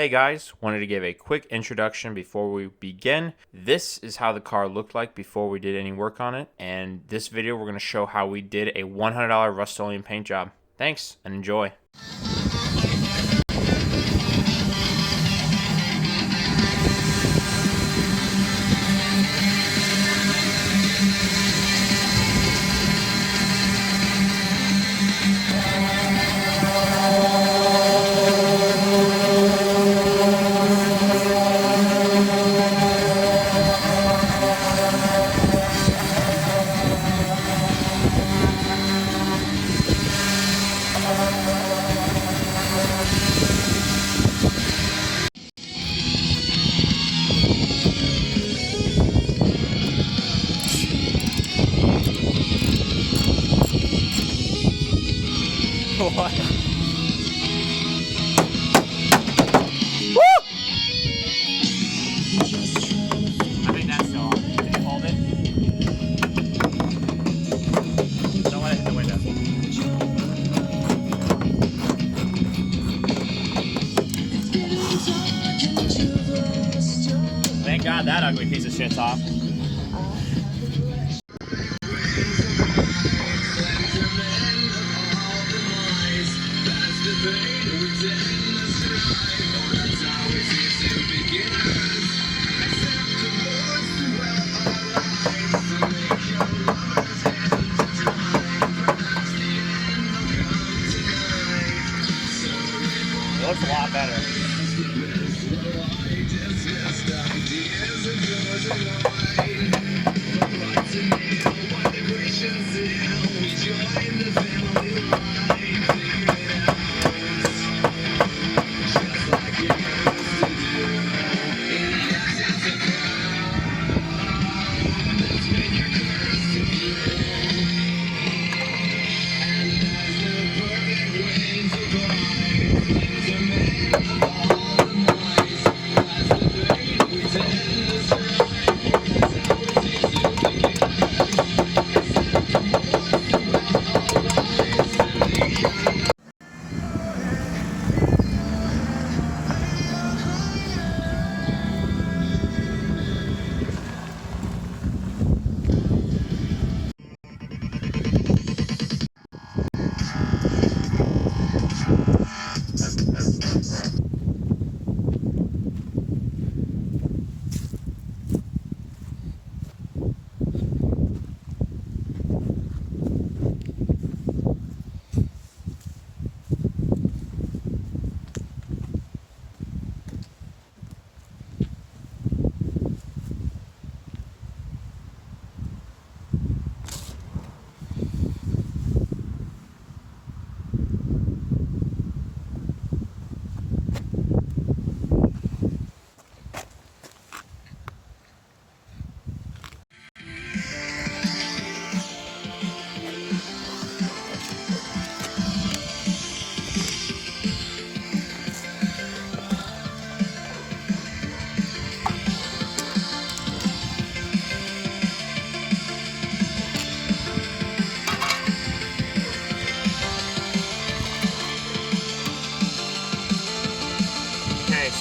Hey guys, wanted to give a quick introduction before we begin. This is how the car looked like before we did any work on it, and this video we're going to show how we did a $100 Rustoleum paint job. Thanks and enjoy. What? Woo! I think that's still on. Can you hold it? Don't let it hit the window. Thank God that ugly piece of shit's off. It looks a lot better.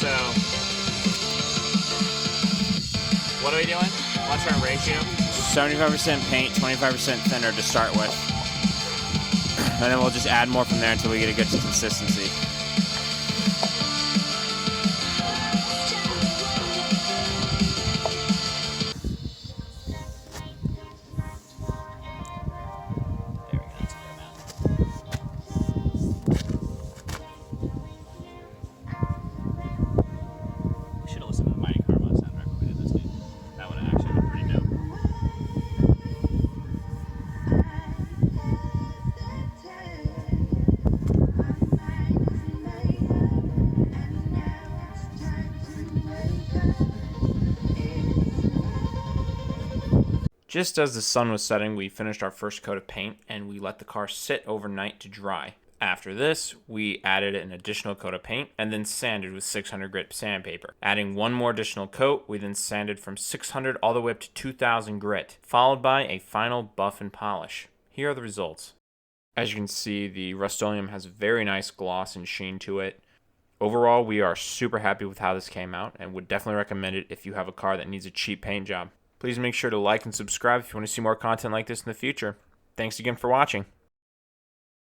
So, what are we doing? What's our ratio? 75% paint, 25% thinner to start with. And then we'll just add more from there until we get a good consistency. Just as the sun was setting, we finished our first coat of paint and we let the car sit overnight to dry. After this, we added an additional coat of paint and then sanded with 600 grit sandpaper. Adding one more additional coat, we then sanded from 600 all the way up to 2000 grit, followed by a final buff and polish. Here are the results. As you can see, the Rustoleum has a very nice gloss and sheen to it. Overall, we are super happy with how this came out and would definitely recommend it if you have a car that needs a cheap paint job. Please make sure to like and subscribe if you want to see more content like this in the future. Thanks again for watching.